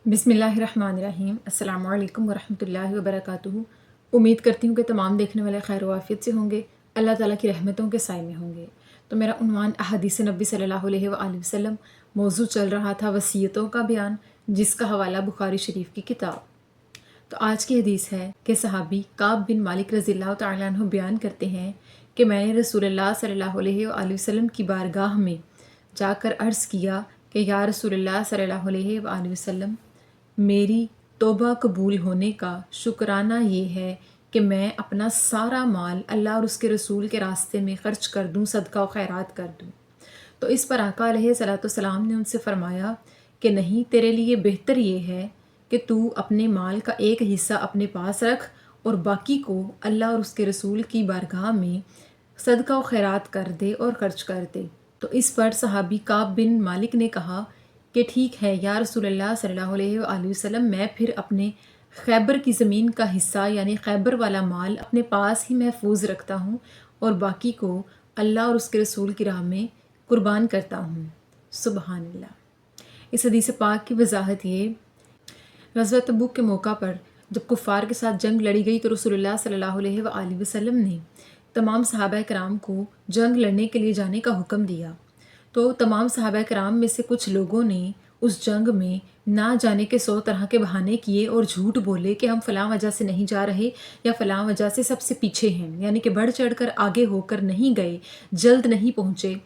बिस्मिल्लाहिर्रहमानिर्रहीम। अस्सलामु अलैकुम वरहमतुल्लाहि वबरकातुहू। उम्मीद करती हूँ कि तमाम देखने वाले खैर वाफ़ियत से होंगे, अल्लाह ताला की रहमतों के साए में होंगे। तो मेरा उन्वान अहादीस नबी सल्लल्लाहु अलैहि वसल्लम मौजू चल रहा था वसीयतों का बयान, जिसका हवाला बुखारी शरीफ की किताब। तो आज की हदीस है कि सहाबी काब बिन मालिक रज़ियल्लाहु तआला अन्हु बयान करते हैं कि मैंने रसूलुल्लाह सल्लल्लाहु अलैहि वसल्लम की बारगाह में जाकर अर्ज़ किया कि या रसूलुल्लाह सल्लल्लाहु अलैहि वसल्लम, मेरी तौबा कबूल होने का शुक्राना ये है कि मैं अपना सारा माल अल्लाह और उसके रसूल के रास्ते में ख़र्च कर दूँ, सदका व खैरात कर दूँ। तो इस पर आका अलैहिस्सलाम ने उनसे फ़रमाया कि नहीं, तेरे लिए बेहतर ये है कि तू अपने माल का एक हिस्सा अपने पास रख और बाकी को अल्लाह और उसके रसूल की बारगाह में सदका व खैरात कर दे और ख़र्च कर दे। तो इस पर सहाबी काब बिन मालिक ने कहा कि ठीक है या रसूलल्लाह सल्लल्लाहु अलैहि वसल्लम, मैं फिर अपने खैबर की ज़मीन का हिस्सा यानी खैबर वाला माल अपने पास ही महफूज रखता हूँ और बाकी को अल्लाह और उसके रसूल की राह में कुर्बान करता हूँ। सुबहान अल्लाह। इस हदीस पाक की वजाहत ये, ग़ज़वा तबूक के मौका पर जब कुफ़ार के साथ जंग लड़ी गई तो रसूलुल्लाह सल्लल्लाहु अलैहि वसल्लम ने तमाम सहाबा कराम को जंग लड़ने के लिए जाने का हुक्म दिया। तो तमाम सहाबा कराम में से कुछ लोगों ने उस जंग में ना जाने के 100 तरह के बहाने किए और झूठ बोले कि हम फ़लाँ वजह से नहीं जा रहे या फ़लाँ वजह से सबसे पीछे हैं, यानी कि बढ़ चढ़ कर आगे होकर नहीं गए, जल्द नहीं पहुँचे।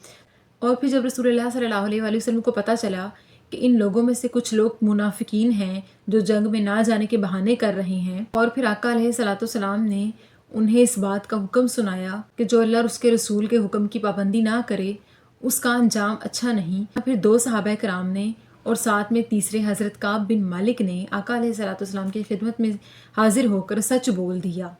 और फिर जब रसूलुल्लाह सल्लल्लाहु अलैहि वसल्लम को पता चला कि इन लोगों में से कुछ लोग मुनाफिकीन हैं जो जंग में ना जाने के बहाने कर रहे हैं, और फिर आका अलैहिस्सलाम ने उन्हें इस बात का हुक्म सुनाया कि जो अल्लाह और उसके रसूल के हुक्म की पाबंदी ना करे उसका अंजाम अच्छा नहीं। फिर 2 सहाबा कराम ने और साथ में तीसरे हज़रत काब बिन मालिक ने आका अलैहिस्सलाम की खिदमत में हाजिर होकर सच बोल दिया,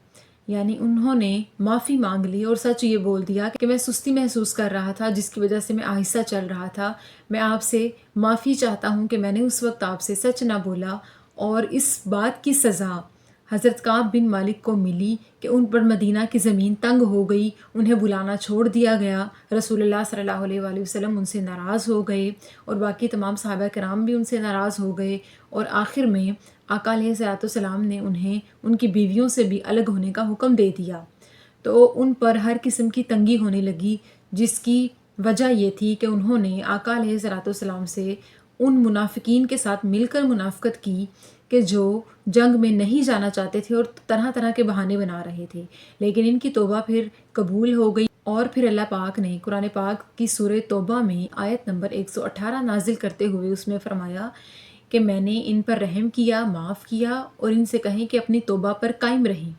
यानी उन्होंने माफ़ी मांग ली और सच ये बोल दिया कि मैं सुस्ती महसूस कर रहा था जिसकी वजह से मैं आहिस्ता चल रहा था। मैं आपसे माफ़ी चाहता हूँ कि मैंने उस वक्त आपसे सच ना बोला, और इस बात की सज़ा हज़रत काब बिन मालिक को मिली कि उन पर मदीना की ज़मीन तंग हो गई, उन्हें बुलाना छोड़ दिया गया। रसूलुल्लाह सल्लल्लाहु अलैहि वसल्लम उनसे नाराज़ हो गए और बाकी तमाम सहाबा कराम भी उनसे नाराज़ हो गए, और आखिर में आका अलैहिस्सलाम ने उन्हें उनकी बीवियों से भी अलग होने का हुक्म दे दिया। तो उन पर हर किस्म की तंगी होने लगी, जिसकी वजह ये थी कि उन्होंने आका अलैहिस्सलाम से उन मुनाफिकीन के साथ मिलकर मुनाफ़कत की कि जो जंग में नहीं जाना चाहते थे और तरह तरह के बहाने बना रहे थे। लेकिन इनकी तौबा फिर कबूल हो गई, और फिर अल्लाह पाक ने कुरान पाक की सूरह तौबा में आयत नंबर 118 नाजिल करते हुए उसमें फ़रमाया कि मैंने इन पर रहम किया, माफ़ किया, और इनसे कहें कि अपनी तौबा पर कायम रहें।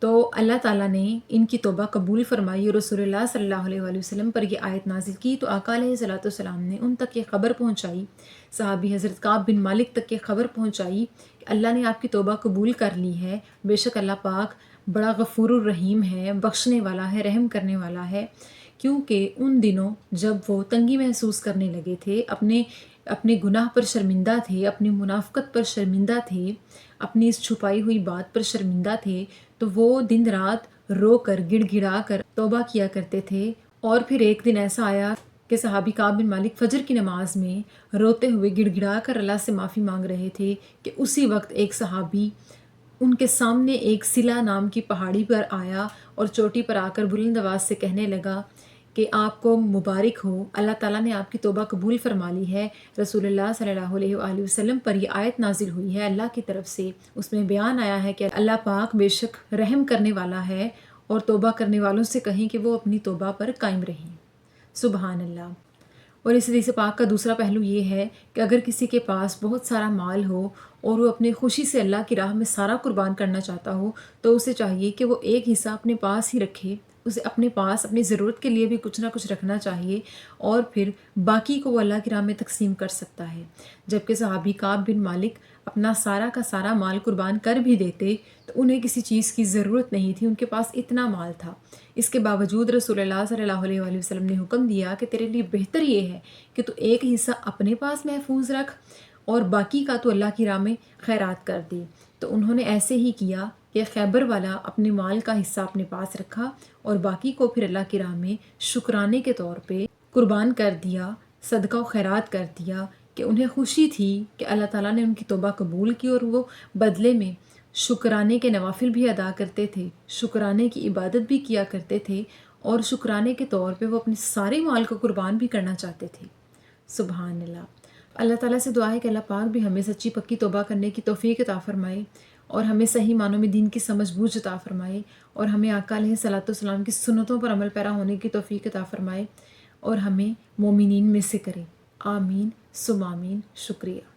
तो अल्लाह ताला ने इनकी तौबा कबूल फ़रमाई और रसूलुल्लाह सल्लल्लाहु अलैहि वसल्लम पर यह आयत नाजिल की। तो आका अलैहिस्सलाम ने उन तक ये ख़बर पहुँचाई, सहाबी हज़रत काब बिन मालिक तक ये ख़बर पहुँचाई कि अल्लाह ने आपकी तौबा कबूल कर ली है। बेशक अल्लाह पाक बड़ा गफ़ूरुर रहीम है, बख्शने वाला है, रहम करने वाला है। क्योंकि उन दिनों जब वो तंगी महसूस करने लगे थे, अपने अपने गुनाह पर शर्मिंदा थे, अपनी मुनाफ़कत पर शर्मिंदा थे, अपनी इस छुपाई हुई बात पर शर्मिंदा थे, तो वो दिन रात रो कर गिड़गिड़ा कर तौबा किया करते थे। और फिर एक दिन ऐसा आया कि सहाबी काब बिन मालिक फ़जर की नमाज में रोते हुए गिड़गिड़ा कर अल्लाह से माफ़ी मांग रहे थे कि उसी वक्त एक सहाबी उनके सामने एक सिला नाम की पहाड़ी पर आया और चोटी पर आकर बुलंद आवाज़ से कहने लगा कि आपको मुबारक हो, अल्लाह ताला ने आपकी तौबा कबूल फ़रमा ली है। रसूलुल्लाह सल्लल्लाहु अलैहि वसल्लम पर यह आयत नाजिल हुई है अल्लाह की तरफ से। उसमें बयान आया है कि अल्लाह पाक बेशक रहम करने वाला है, और तौबा करने वालों से कहें कि वो अपनी तौबा पर कायम रहें। सुबहान अल्लाह। और इस हदीस पाक का दूसरा पहलू ये है कि अगर किसी के पास बहुत सारा माल हो और वो अपने खुशी से अल्लाह की राह में सारा कुर्बान करना चाहता हो, तो उसे चाहिए कि वो एक हिस्सा अपने पास ही रखे। उसे अपने पास अपनी ज़रूरत के लिए भी कुछ ना कुछ रखना चाहिए, और फिर बाकी को वो अल्लाह की राह में तकसीम कर सकता है। जबकि सहाबी काब बिन मालिक अपना सारा का सारा माल कुर्बान कर भी देते तो उन्हें किसी चीज़ की ज़रूरत नहीं थी, उनके पास इतना माल था। इसके बावजूद रसूलुल्लाह सल्लल्लाहु अलैहि वसल्लम ने हुक्म दिया कि तेरे लिए बेहतर ये है कि तू एक हिस्सा अपने पास महफूज रख और बाकी का तो अल्लाह की राह में खैरात कर दी। तो उन्होंने ऐसे ही किया कि खैबर वाला अपने माल का हिस्सा अपने पास रखा और बाकी को फिर अल्लाह की राह में शुक्राने के तौर पे कुर्बान कर दिया, सदका व खैरात कर दिया, کہ انہیں خوشی تھی کہ اللہ تعالیٰ نے ان کی توبہ قبول کی، اور وہ بدلے میں شکرانے کے نوافل بھی ادا کرتے تھے، شکرانے کی عبادت بھی کیا کرتے تھے، اور شکرانے کے طور پہ وہ اپنے سارے مال کو قربان بھی کرنا چاہتے تھے۔ سبحان اللہ۔ اللہ تعالیٰ سے دعا ہے کہ اللہ پاک بھی ہمیں سچی پکی توبہ کرنے کی توفیق عطا فرمائے، اور ہمیں صحیح معنوں میں دین کی سمجھ بوجھ عطا فرمائے، اور ہمیں آقا علیہ صلاۃ والسلام کی سنتوں پر عمل پیرا ہونے کی توفیق عطا فرمائے، اور ہمیں مومنین میں سے کرے۔ آمین ثم آمین۔ شکریہ۔